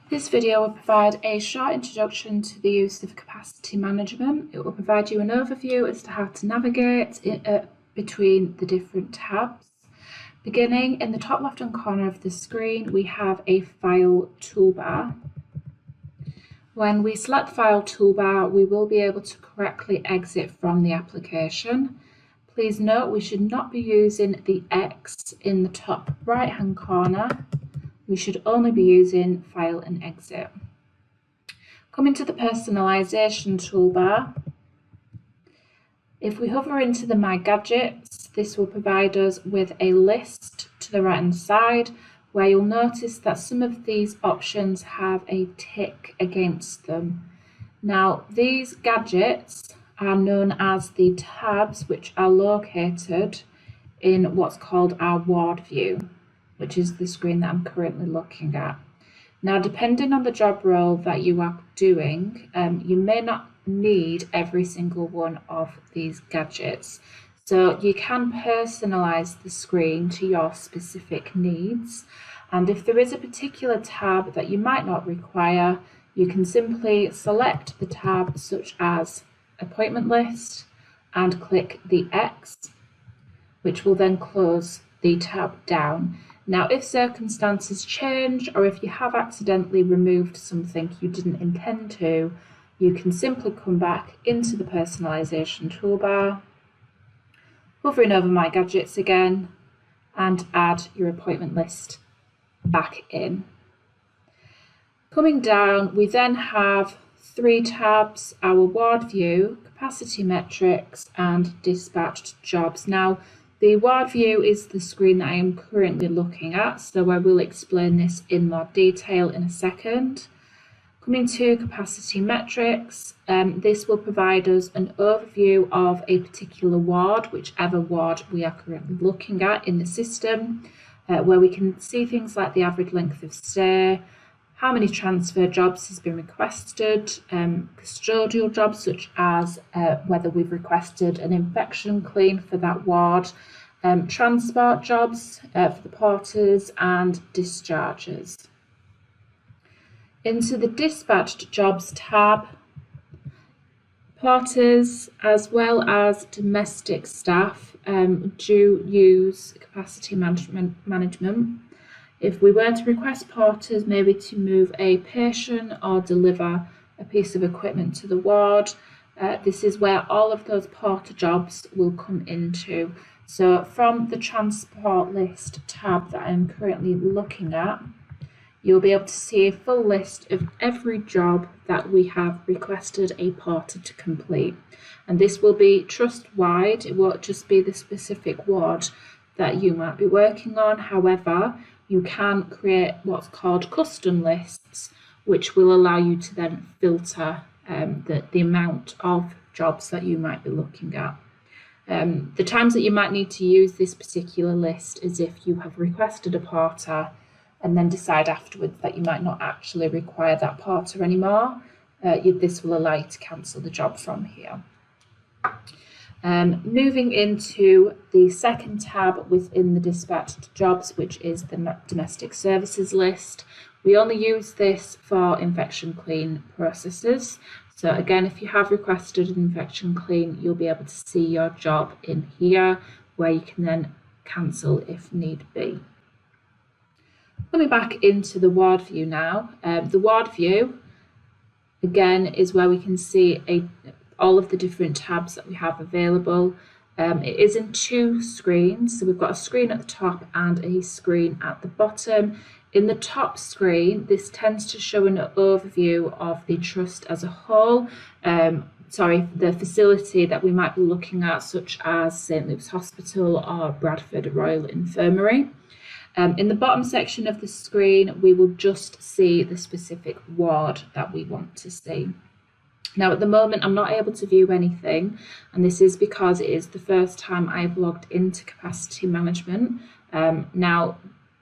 This video will provide a short introduction to the use of capacity management. It will provide you an overview as to how to navigate between the different tabs. Beginning in the top left-hand corner of the screen, we have a file toolbar. When we select the file toolbar, we will be able to correctly exit from the application. Please note we should not be using the X in the top right-hand corner. We should only be using File and Exit. Coming to the Personalization toolbar, if we hover into the My Gadgets, this will provide us with a list to the right-hand side where you'll notice that some of these options have a tick against them. Now, these gadgets are known as the tabs, which are located in what's called our ward view, which is the screen that I'm currently looking at. Now, depending on the job role that you are doing, you may not need every single one of these gadgets. So you can personalize the screen to your specific needs. And if there is a particular tab that you might not require, you can simply select the tab such as Appointment List and click the X, which will then close the tab down. Now, if circumstances change or if you have accidentally removed something you didn't intend to, you can simply come back into the Personalization toolbar, hovering over My Gadgets again, and add your appointment list back in. Coming down, we then have three tabs: our ward view, capacity metrics, and dispatched jobs. Now, the ward view is the screen that I am currently looking at, so I will explain this in more detail in a second. Coming to capacity metrics, this will provide us an overview of a particular ward, whichever ward we are currently looking at in the system, where we can see things like the average length of stay, how many transfer jobs has been requested, custodial jobs such as whether we've requested an infection clean for that ward, transport jobs for the porters, and discharges. Into the dispatched jobs tab, porters as well as domestic staff do use capacity management. If we were to request porters maybe to move a patient or deliver a piece of equipment to the ward, this is where all of those porter jobs will come into. So from the transport list tab that I'm currently looking at, you'll be able to see a full list of every job that we have requested a porter to complete. And this will be trust-wide. It won't just be the specific ward that you might be working on. However, you can create what's called custom lists, which will allow you to then filter the amount of jobs that you might be looking at. The times that you might need to use this particular list is if you have requested a porter and then decide afterwards that you might not actually require that porter anymore. This will allow you to cancel the job from here. Moving into the second tab within the dispatched jobs, which is the domestic services list. We only use this for infection clean processes. So again, if you have requested an infection clean, you'll be able to see your job in here where you can then cancel if need be. Coming back into the ward view now. The ward view, again, is where we can see all of the different tabs that we have available. It is in two screens, so we've got a screen at the top and a screen at the bottom. In the top screen, this tends to show an overview of the trust as a whole, the facility that we might be looking at, such as St Luke's Hospital or Bradford Royal Infirmary. In the bottom section of the screen, we will just see the specific ward that we want to see. Now, at the moment, I'm not able to view anything, and this is because it is the first time I've logged into capacity management. Now,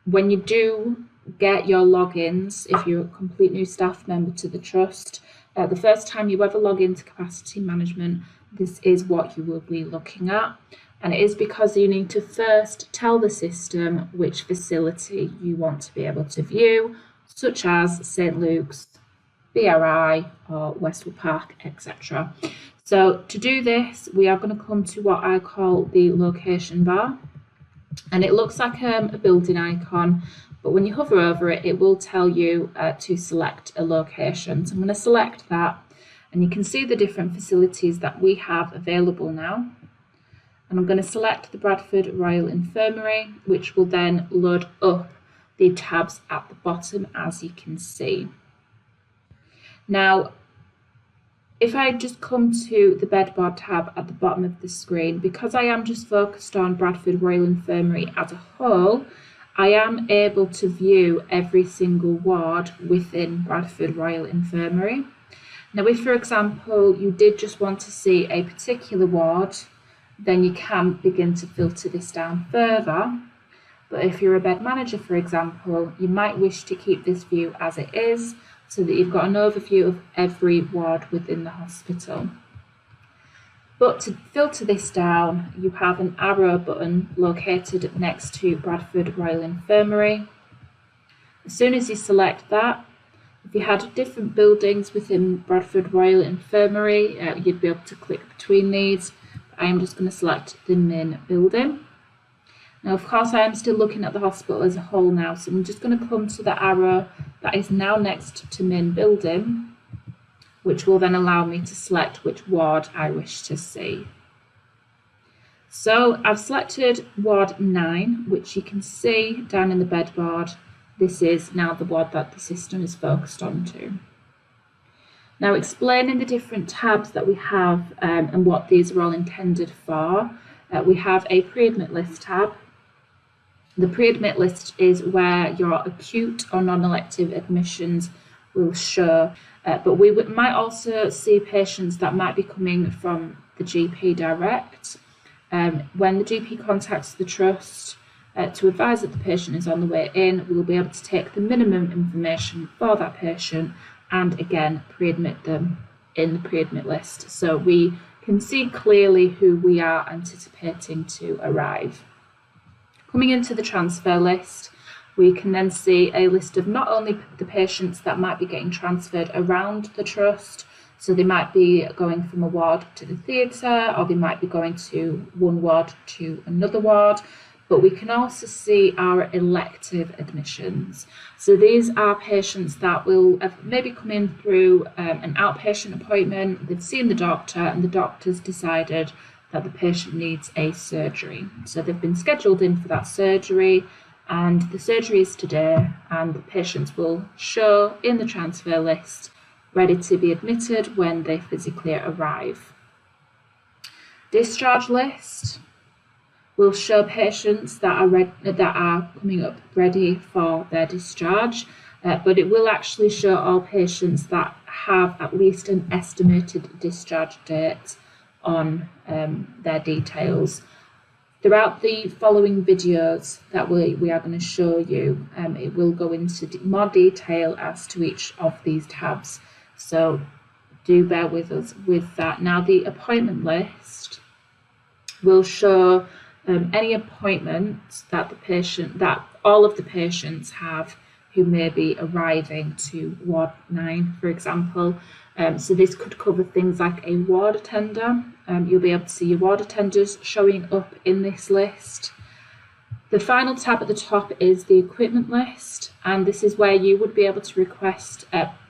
when you do get your logins, if you're a complete new staff member to the trust, the first time you ever log into capacity management, this is what you will be looking at. And it is because you need to first tell the system which facility you want to be able to view such as St Luke's, BRI or Westwood Park, etc. So to do this, we are going to come to what I call the location bar, and it looks like a building icon, but when you hover over it, it will tell you to select a location. So I'm going to select that, and you can see the different facilities that we have available now. And I'm going to select the Bradford Royal Infirmary, which will then load up the tabs at the bottom, as you can see. Now, if I just come to the bed bar tab at the bottom of the screen, because I am just focused on Bradford Royal Infirmary as a whole, I am able to view every single ward within Bradford Royal Infirmary. Now, if, for example, you did just want to see a particular ward, then you can begin to filter this down further. But if you're a bed manager, for example, you might wish to keep this view as it is, so that you've got an overview of every ward within the hospital. But to filter this down, you have an arrow button located next to Bradford Royal Infirmary. As soon as you select that, if you had different buildings within Bradford Royal Infirmary, you'd be able to click between these. I am just going to select the main building. Now, of course, I am still looking at the hospital as a whole now, so I'm just going to come to the arrow that is now next to main building, which will then allow me to select which ward I wish to see. So I've selected Ward 9, which you can see down in the bed board. This is now the ward that the system is focused onto. Now, explaining the different tabs that we have and what these are all intended for, we have a pre-admit list tab. The pre-admit list is where your acute or non-elective admissions will show, but we might also see patients that might be coming from the GP direct. When the GP contacts the trust to advise that the patient is on the way in, we'll be able to take the minimum information for that patient and again pre-admit them in the pre-admit list, so we can see clearly who we are anticipating to arrive. Coming into the transfer list, we can then see a list of not only the patients that might be getting transferred around the trust, so they might be going from a ward to the theatre, or they might be going to one ward to another ward, but we can also see our elective admissions. So these are patients that will have maybe come in through an outpatient appointment, they've seen the doctor and the doctor's decided that the patient needs a surgery. So they've been scheduled in for that surgery, and the surgery is today, and the patients will show in the transfer list ready to be admitted when they physically arrive. Discharge list will show patients that are coming up ready for their discharge, but it will actually show all patients that have at least an estimated discharge date on their details. Throughout the following videos that we are going to show you, it will go into more detail as to each of these tabs, so do bear with us with that. Now, the appointment list will show any appointments that all of the patients have who may be arriving to Ward 9, for example. So this could cover things like a ward attender. You'll be able to see your ward attenders showing up in this list. The final tab at the top is the equipment list, and this is where you would be able to request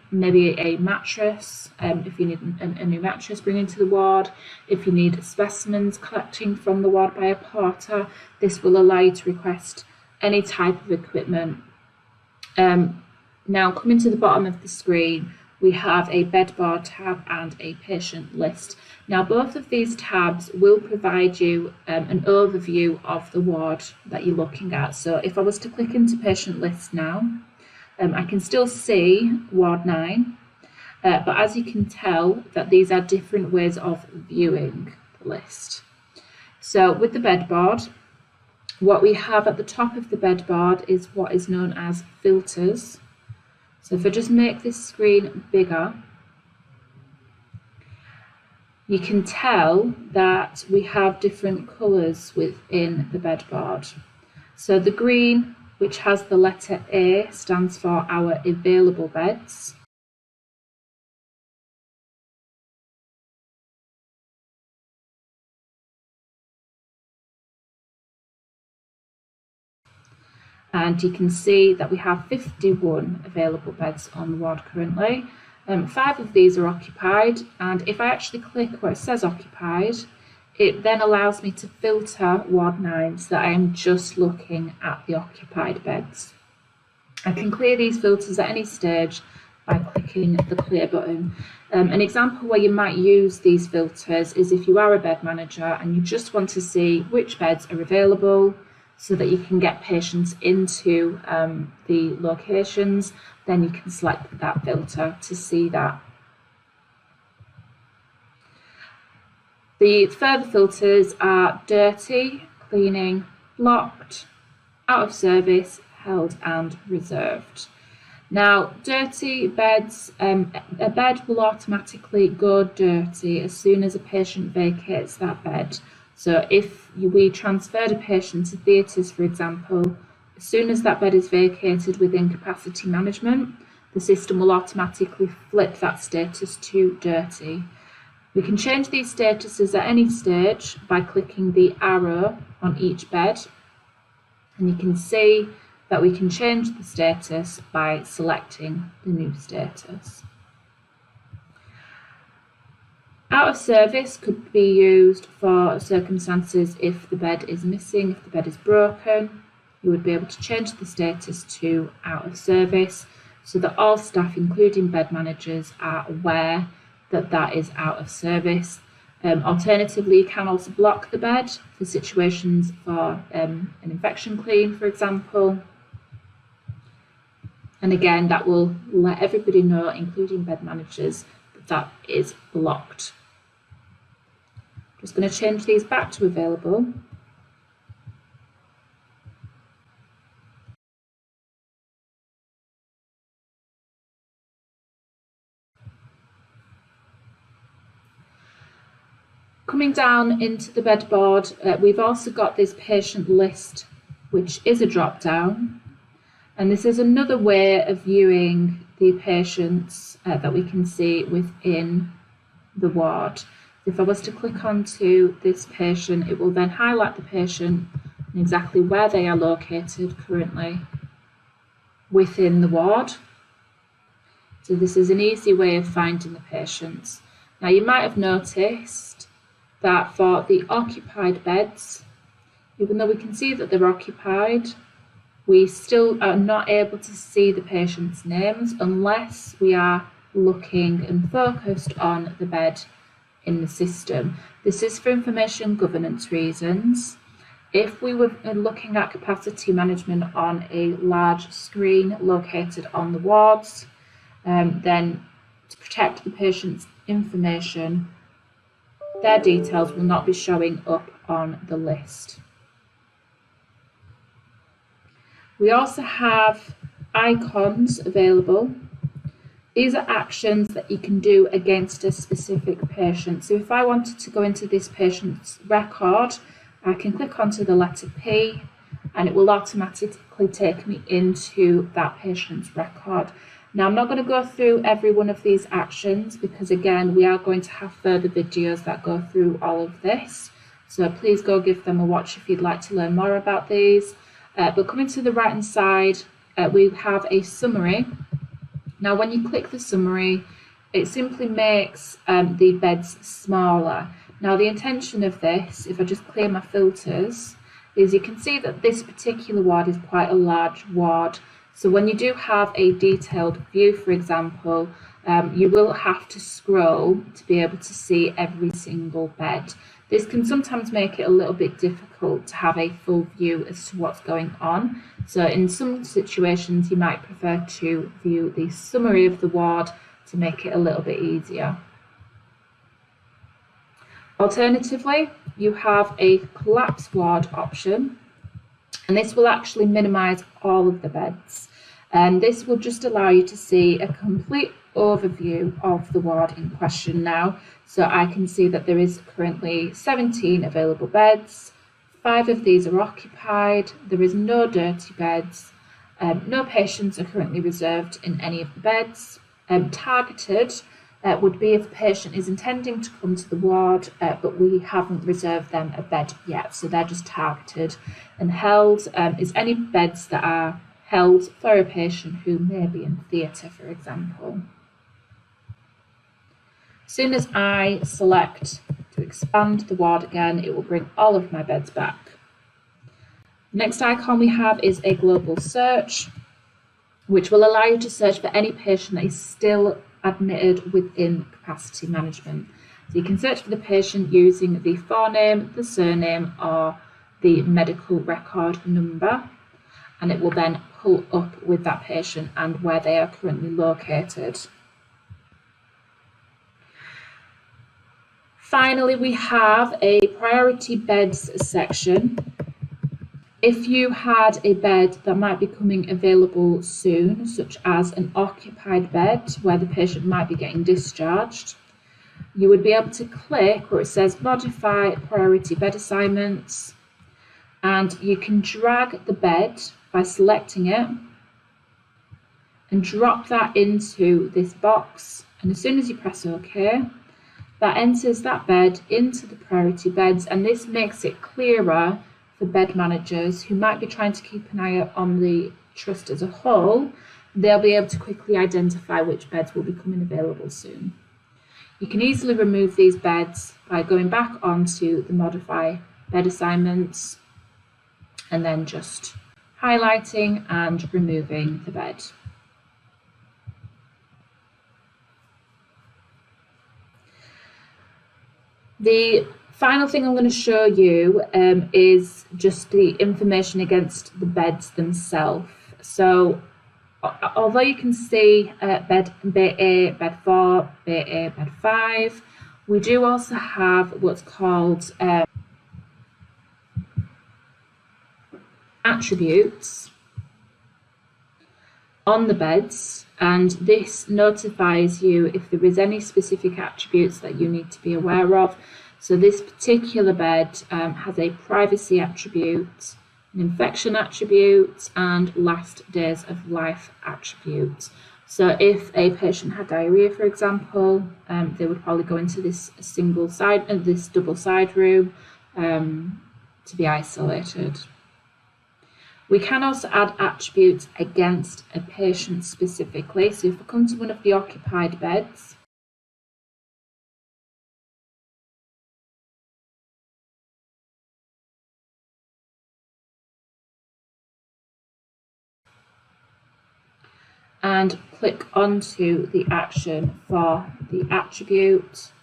maybe a mattress, if you need a new mattress bringing to the ward, if you need specimens collecting from the ward by a porter. This will allow you to request any type of equipment. Now, coming to the bottom of the screen, we have a bed bar tab and a patient list. Now, both of these tabs will provide you an overview of the ward that you're looking at. So if I was to click into patient list now, I can still see Ward 9, but as you can tell that these are different ways of viewing the list. So with the bed board, what we have at the top of the bed board is what is known as filters. So if I just make this screen bigger, you can tell that we have different colours within the bed board. So the green which has the letter A, stands for our available beds. And you can see that we have 51 available beds on the ward currently. 5 of these are occupied, and if I actually click where it says occupied, it then allows me to filter ward 9 so that I am just looking at the occupied beds. I can clear these filters at any stage by clicking the clear button. An example where you might use these filters is if you are a bed manager and you just want to see which beds are available so that you can get patients into the locations, then you can select that filter to see that. The further filters are dirty, cleaning, blocked, out of service, held and reserved. Now, dirty beds, a bed will automatically go dirty as soon as a patient vacates that bed. So if we transferred a patient to theatres, for example, as soon as that bed is vacated within capacity management, the system will automatically flip that status to dirty. We can change these statuses at any stage by clicking the arrow on each bed, and you can see that we can change the status by selecting the new status. Out of service could be used for circumstances if the bed is missing, if the bed is broken. You would be able to change the status to out of service so that all staff, including bed managers, are aware that that is out of service. Alternatively, you can also block the bed for situations for an infection clean, for example. And again, that will let everybody know, including bed managers, that that is blocked. Just going to change these back to available. Coming down into the bed board, we've also got this patient list, which is a drop down. And this is another way of viewing the patients that we can see within the ward. If I was to click onto this patient, it will then highlight the patient and exactly where they are located currently within the ward. So this is an easy way of finding the patients. Now you might have noticed that for the occupied beds, even though we can see that they're occupied, we still are not able to see the patient's names unless we are looking and focused on the bed in the system. This is for information governance reasons. If we were looking at capacity management on a large screen located on the wards, then to protect the patient's information, their details will not be showing up on the list. We also have icons available. These are actions that you can do against a specific patient. So if I wanted to go into this patient's record, I can click onto the letter P and it will automatically take me into that patient's record. Now I'm not going to go through every one of these actions because again we are going to have further videos that go through all of this. So please go give them a watch if you'd like to learn more about these. But coming to the right hand side, we have a summary. Now when you click the summary, it simply makes the beds smaller. Now the intention of this, if I just clear my filters, is you can see that this particular ward is quite a large ward. So when you do have a detailed view, for example, you will have to scroll to be able to see every single bed. This can sometimes make it a little bit difficult to have a full view as to what's going on. So in some situations, you might prefer to view the summary of the ward to make it a little bit easier. Alternatively, you have a collapse ward option, and this will actually minimize all of the beds. And this will just allow you to see a complete overview of the ward in question now. So I can see that there is currently 17 available beds, 5 of these are occupied, there is no dirty beds, no patients are currently reserved in any of the beds. Targeted would be if the patient is intending to come to the ward, but we haven't reserved them a bed yet, so they're just targeted. And held is any beds that are held for a patient who may be in theatre, for example. As soon as I select to expand the ward again, it will bring all of my beds back. The next icon we have is a global search, which will allow you to search for any patient that is still admitted within capacity management. So you can search for the patient using the forename, the surname, or the medical record number, and it will then pull up with that patient and where they are currently located. Finally, we have a priority beds section. If you had a bed that might be coming available soon, such as an occupied bed where the patient might be getting discharged, you would be able to click where it says modify priority bed assignments, and you can drag the bed by selecting it and drop that into this box. And as soon as you press OK, that enters that bed into the priority beds, and this makes it clearer for bed managers who might be trying to keep an eye on the trust as a whole. They'll be able to quickly identify which beds will be coming available soon. You can easily remove these beds by going back onto the modify bed assignments and then just highlighting and removing the bed. The final thing I'm going to show you is just the information against the beds themselves. So although you can see bed A, bed 4, bed A, bed 5, we do also have what's called attributes on the beds, and this notifies you if there is any specific attributes that you need to be aware of. So this particular bed has a privacy attribute, an infection attribute, and last days of life attribute. So if a patient had diarrhea, for example, they would probably go into this this double side room to be isolated. We can also add attributes against a patient specifically. So if we come to one of the occupied beds, and click onto the action for the attribute,